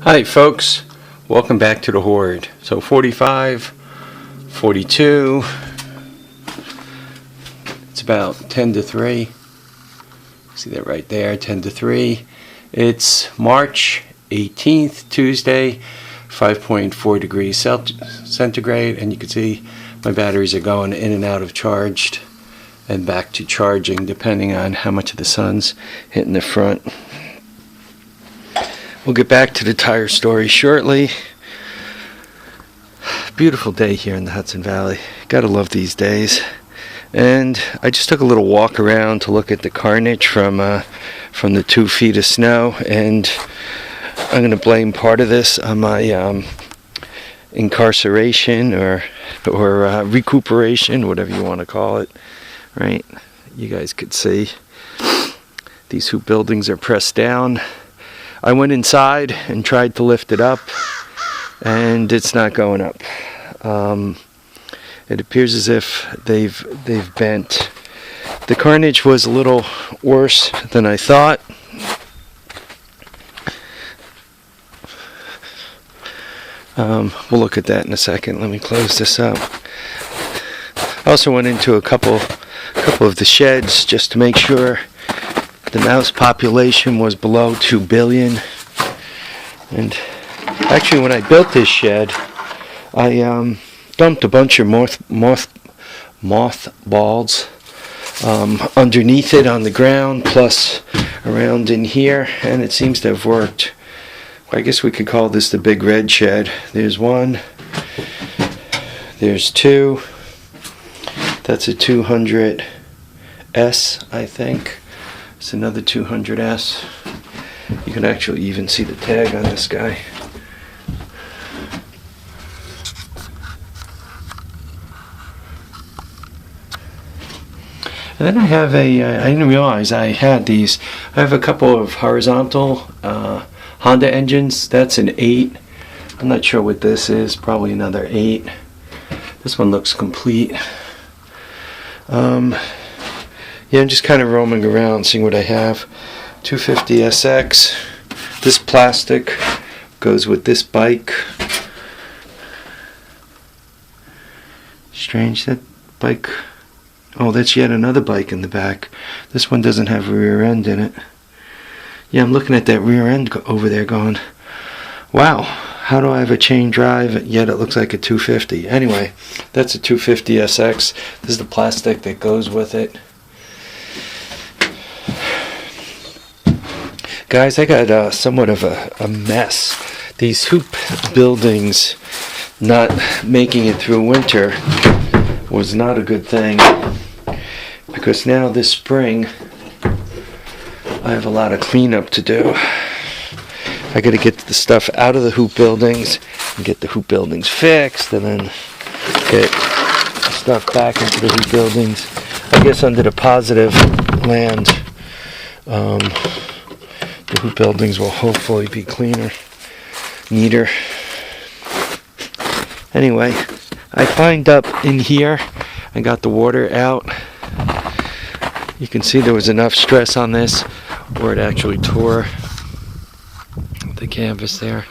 Hi folks, welcome back to the Hoard. So 45, 42, it's about 10 to 3. See that right there, 10 to 3. It's March 18th, Tuesday, 5.4 degrees centigrade, and you can see my batteries are going in and out of charged and back to charging depending on how much of the sun's hitting the front. We'll get back to the tire story shortly. Beautiful day here in the Hudson Valley. Gotta love these days. And I just took a little walk around to look at the carnage from the 2 feet of snow, and I'm going to blame part of this on my incarceration or recuperation, whatever you want to call it. Right? You guys could see these hoop buildings are pressed down. I went inside and tried to lift it up, and it's not going up. It appears as if they've bent. The carnage was a little worse than I thought. We'll look at that in a second. Let me close this up. I also went into a couple of the sheds just to make sure the mouse population was below 2 billion. And actually, when I built this shed, I dumped a bunch of mothballs underneath it on the ground, plus around in here, and it seems to have worked. I guess we could call this the big red shed. There's one, there's two, that's a 200S, I think. It's another 200S. You can actually even see the tag on this guy. And then I have I didn't realize I had these. I have a couple of horizontal Honda engines. That's an 8. I'm not sure what this is. Probably another 8. This one looks complete. Yeah, I'm just kind of roaming around, seeing what I have. 250SX. This plastic goes with this bike. Strange, that bike. Oh, that's yet another bike in the back. This one doesn't have a rear end in it. Yeah, I'm looking at that rear end over there going, wow, how do I have a chain drive yet it looks like a 250? Anyway, that's a 250SX. This is the plastic that goes with it. Guys, I got somewhat of a mess. These hoop buildings not making it through winter was not a good thing, because now this spring I have a lot of cleanup to do. I got to get the stuff out of the hoop buildings and get the hoop buildings fixed, and then get stuff back into the hoop buildings. I guess under the positive land, the hoop buildings will hopefully be cleaner, neater. Anyway, I climbed up in here and got the water out. You can see there was enough stress on this where it actually tore the canvas there.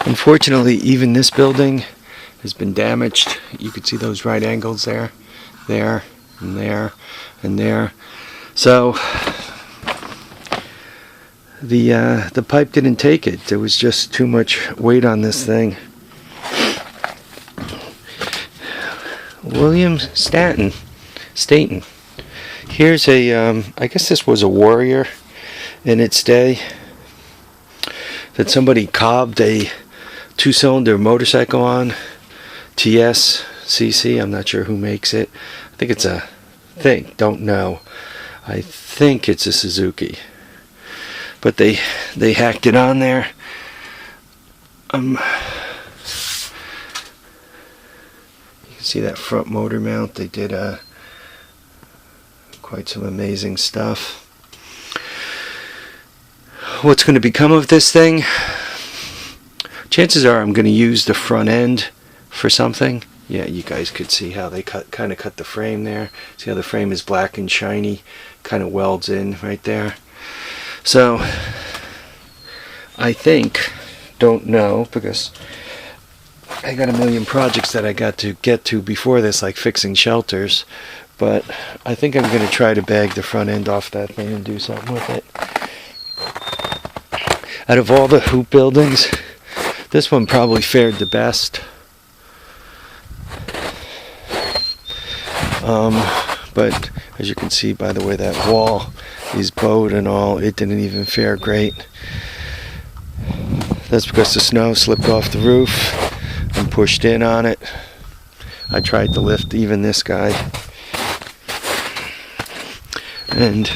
Unfortunately, even this building has been damaged. You can see those right angles there, there, and there, and there. So the pipe didn't take it. There was just too much weight on this thing. William Staten. Here's a, I guess this was a Warrior in its day that somebody cobbed a 2-cylinder motorcycle on. TSCC, I'm not sure who makes it. I think it's a thing, don't know. I think it's a Suzuki. But they hacked it on there. You can see that front motor mount. They did quite some amazing stuff. What's going to become of this thing? Chances are I'm going to use the front end for something. Yeah, you guys could see how they kind of cut the frame there. See how the frame is black and shiny, kind of welds in right there. So I think, don't know, because I got a million projects that I got to get to before this, like fixing shelters, but I think I'm going to try to bag the front end off that thing and do something with it. Out of all the hoop buildings, this one probably fared the best. But as you can see by the way that wall is bowed and all, it didn't even fare great. That's because the snow slipped off the roof and pushed in on it. I tried to lift even this guy, and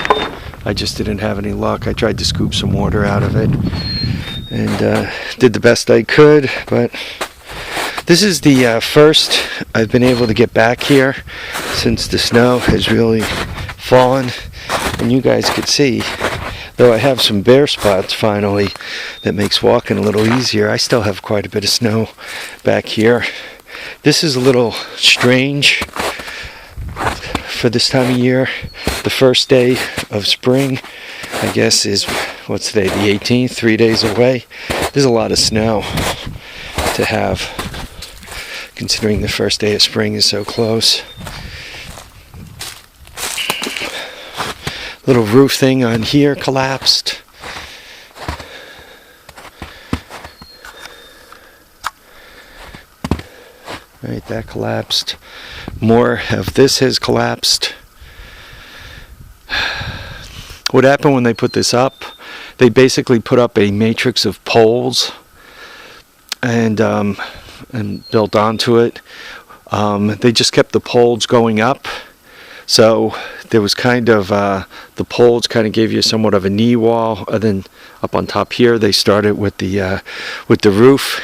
I just didn't have any luck. I tried to scoop some water out of it and did the best I could, but this is the first I've been able to get back here since the snow has really fallen. And you guys could see, though I have some bare spots finally that makes walking a little easier, I still have quite a bit of snow back here. This is a little strange for this time of year. The first day of spring, I guess, is, what's today, the 18th, 3 days away. There's a lot of snow to have, considering the first day of spring is so close. Little roof thing on here collapsed. Right, that collapsed. More of this has collapsed. What happened when they put this up? They basically put up a matrix of poles and built onto it. They just kept the poles going up, so there was kind of the poles kind of gave you somewhat of a knee wall, and then up on top here they started with the roof.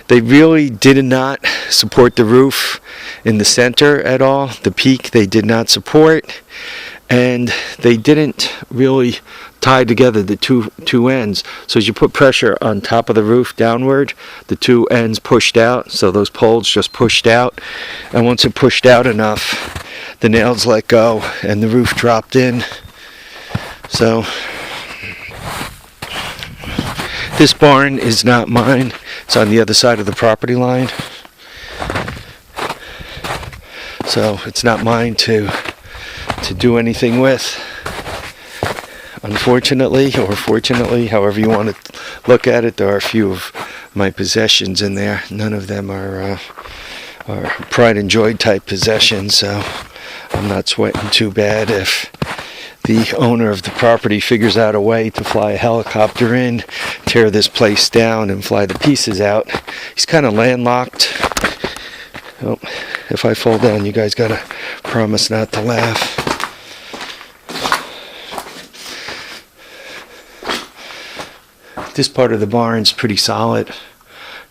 They really did not support the roof in the center at all. The peak they did not support, and they didn't really tie together the two ends. So as you put pressure on top of the roof downward, the two ends pushed out, so those poles just pushed out, and once it pushed out enough, the nails let go and the roof dropped in. So this barn is not mine. It's on the other side of the property line, so it's not mine to do anything with, unfortunately, or fortunately, however you want to look at it. There are a few of my possessions in there. None of them are pride and joy type possessions, so I'm not sweating too bad if the owner of the property figures out a way to fly a helicopter in, tear this place down, and fly the pieces out. He's kind of landlocked. Oh, if I fall down, you guys gotta promise not to laugh. This part of the barn's pretty solid.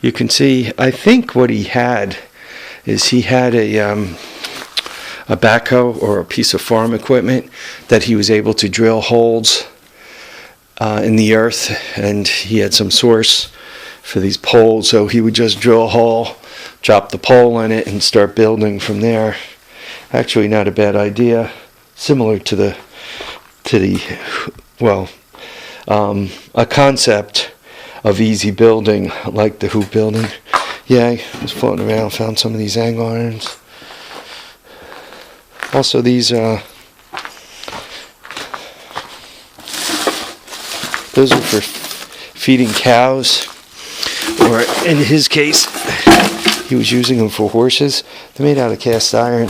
You can see, I think what he had is he had a backhoe or a piece of farm equipment that he was able to drill holes in the earth, and he had some source for these poles, so he would just drill a hole, drop the pole in it, and start building from there. Actually not a bad idea, similar to a concept of easy building like the hoop building. Yeah, I was floating around, found some of these angle irons. Also, these those are for feeding cows, or in his case, he was using them for horses. They're made out of cast iron.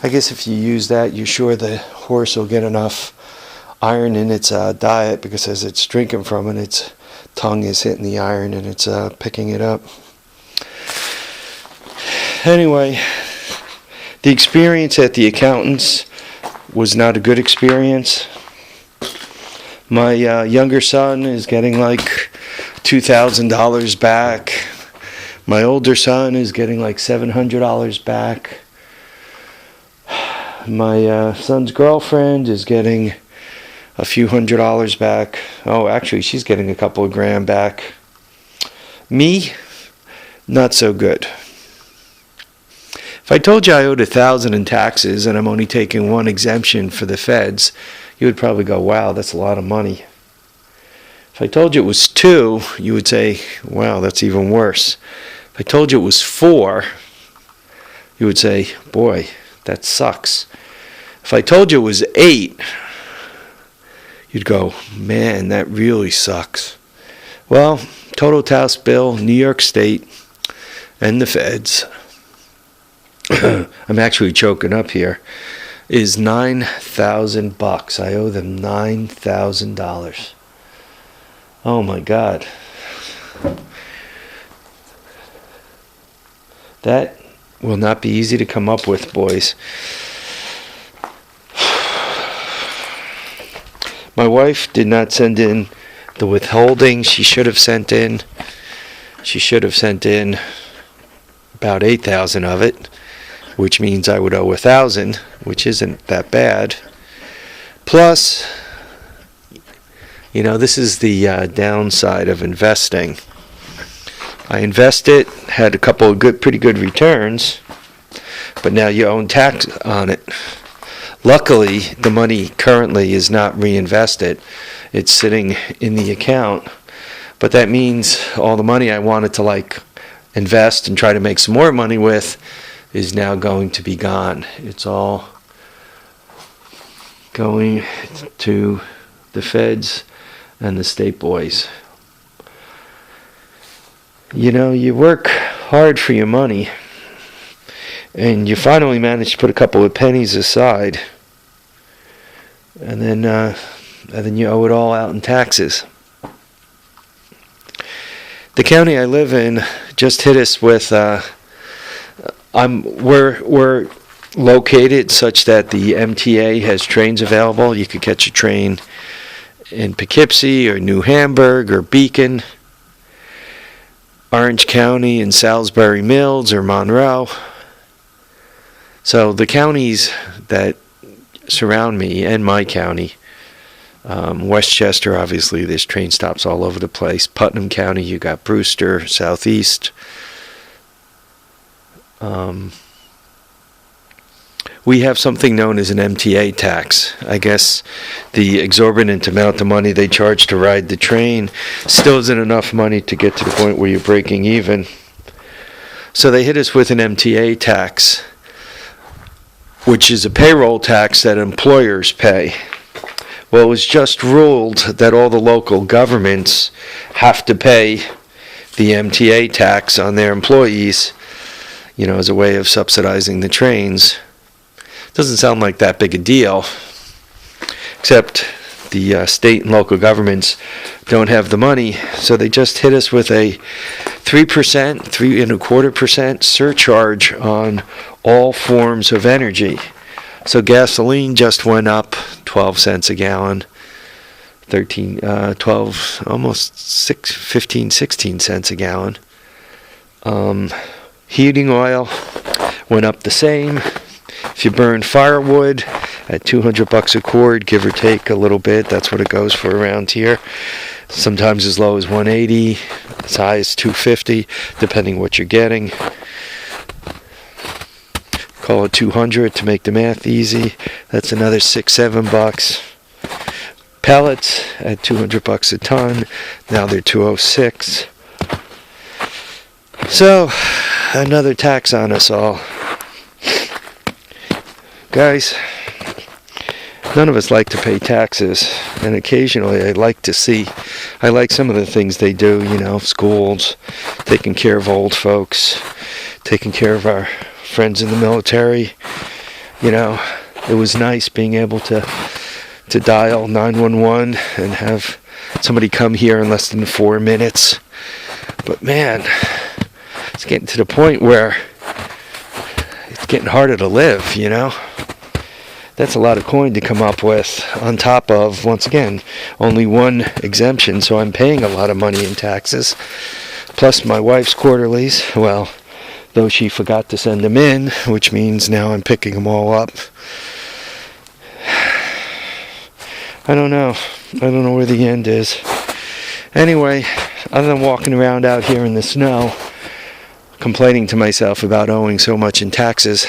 I guess if you use that, you're sure the horse will get enough iron in its diet, because as it's drinking from it, its tongue is hitting the iron and it's picking it up. Anyway, the experience at the accountant's was not a good experience. My younger son is getting like $2,000 back. My older son is getting like $700 back. My son's girlfriend is getting a few $100s back. Oh, actually, she's getting a couple of grand back. Me, not so good. If I told you I owed $1,000 in taxes and I'm only taking one exemption for the feds, you would probably go, wow, that's a lot of money. If I told you it was 2, you would say, wow, that's even worse. If I told you it was 4, you would say, boy, that sucks. If I told you it was 8, you'd go, man, that really sucks. Well, total tax bill, New York State and the feds, I'm actually choking up here, is $9,000. I owe them $9,000. Oh my God. That will not be easy to come up with, boys. My wife did not send in the withholding she should have sent in. She should have sent in about 8,000 of it, which means I would owe 1,000, which isn't that bad. Plus, this is the downside of investing. I invested, had a couple of pretty good returns, but now you own tax on it. Luckily, the money currently is not reinvested. It's sitting in the account. But that means all the money I wanted to invest and try to make some more money with is now going to be gone. It's all going to the feds and the state boys. You work hard for your money, and you finally manage to put a couple of pennies aside, and then you owe it all out in taxes. The county I live in just hit us with. We're located such that the MTA has trains available. You could catch a train in Poughkeepsie or New Hamburg or Beacon, Orange County and Salisbury Mills or Monroe. So the counties that surround me and my county, Westchester, obviously, there's train stops all over the place. Putnam County, you got Brewster, Southeast. We have something known as an MTA tax. I guess the exorbitant amount of money they charge to ride the train still isn't enough money to get to the point where you're breaking even. So they hit us with an MTA tax, which is a payroll tax that employers pay. Well, it was just ruled that all the local governments have to pay the MTA tax on their employees, as a way of subsidizing the trains. Doesn't sound like that big a deal, except the state and local governments don't have the money, so they just hit us with a 3%, 3.25% surcharge on all forms of energy. So gasoline just went up 12 cents a gallon, 12, almost 15, 16 cents a gallon. Heating oil went up the same. If you burn firewood at $200 a cord, give or take a little bit, that's what it goes for around here. Sometimes as low as $180, as high as $250, depending what you're getting. Call it $200 to make the math easy. That's another $6-7. Pellets at $200 a ton. Now they're $206. So another tax on us all. Guys, none of us like to pay taxes, and occasionally I like some of the things they do, schools, taking care of old folks, taking care of our friends in the military. It was nice being able to dial 911 and have somebody come here in less than 4 minutes. But man, it's getting to the point where it's getting harder to live, That's a lot of coin to come up with, on top of, once again, only one exemption, so I'm paying a lot of money in taxes. Plus my wife's quarterlies, well, though she forgot to send them in, which means now I'm picking them all up. I don't know where the end is. Anyway, other than walking around out here in the snow, complaining to myself about owing so much in taxes.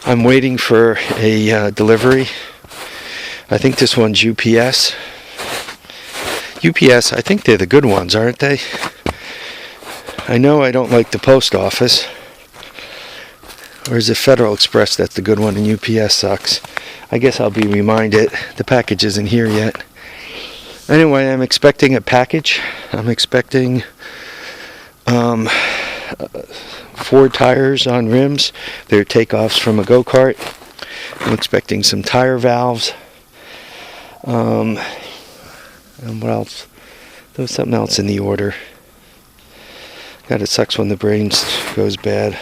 I'm waiting for a delivery. I think this one's UPS. UPS, I think they're the good ones, aren't they? I know I don't like the post office. Or is it Federal Express that's the good one and UPS sucks? I guess I'll be reminded. The package isn't here yet. Anyway, I'm expecting a package. I'm expecting 4 tires on rims. They're takeoffs from a go-kart. I'm expecting some tire valves. And what else? There was something else in the order. God, it sucks when the brain goes bad.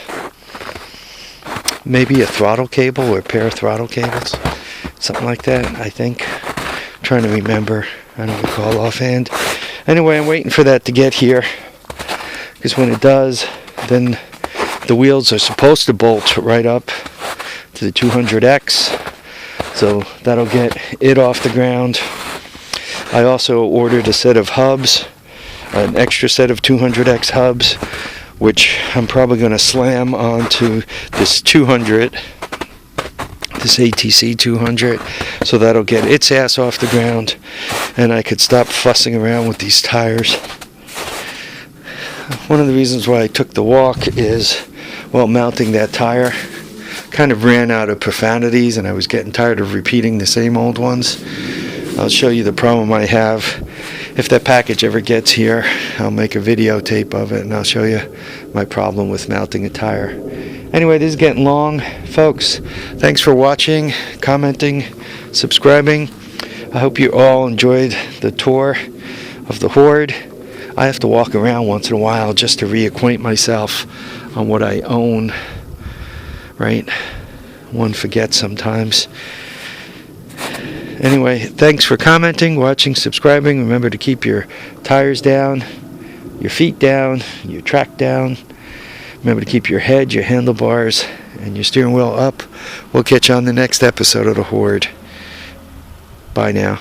Maybe a throttle cable or a pair of throttle cables. Something like that, I think. I'm trying to remember. I don't recall offhand. Anyway, I'm waiting for that to get here. Because when it does, then the wheels are supposed to bolt right up to the 200X. So that'll get it off the ground. I also ordered a set of hubs, an extra set of 200X hubs, which I'm probably going to slam onto this 200, this ATC 200, so that'll get its ass off the ground, and I could stop fussing around with these tires. One of the reasons why I took the walk is, well, mounting that tire, kind of ran out of profanities, and I was getting tired of repeating the same old ones. I'll show you the problem I have. If that package ever gets here, I'll make a videotape of it, and I'll show you my problem with mounting a tire. Anyway, this is getting long. Folks, thanks for watching, commenting, subscribing. I hope you all enjoyed the tour of the Hoard. I have to walk around once in a while just to reacquaint myself on what I own, right? One forgets sometimes. Anyway, thanks for commenting, watching, subscribing. Remember to keep your tires down, your feet down, your track down. Remember to keep your head, your handlebars, and your steering wheel up. We'll catch you on the next episode of The Hoard. Bye now.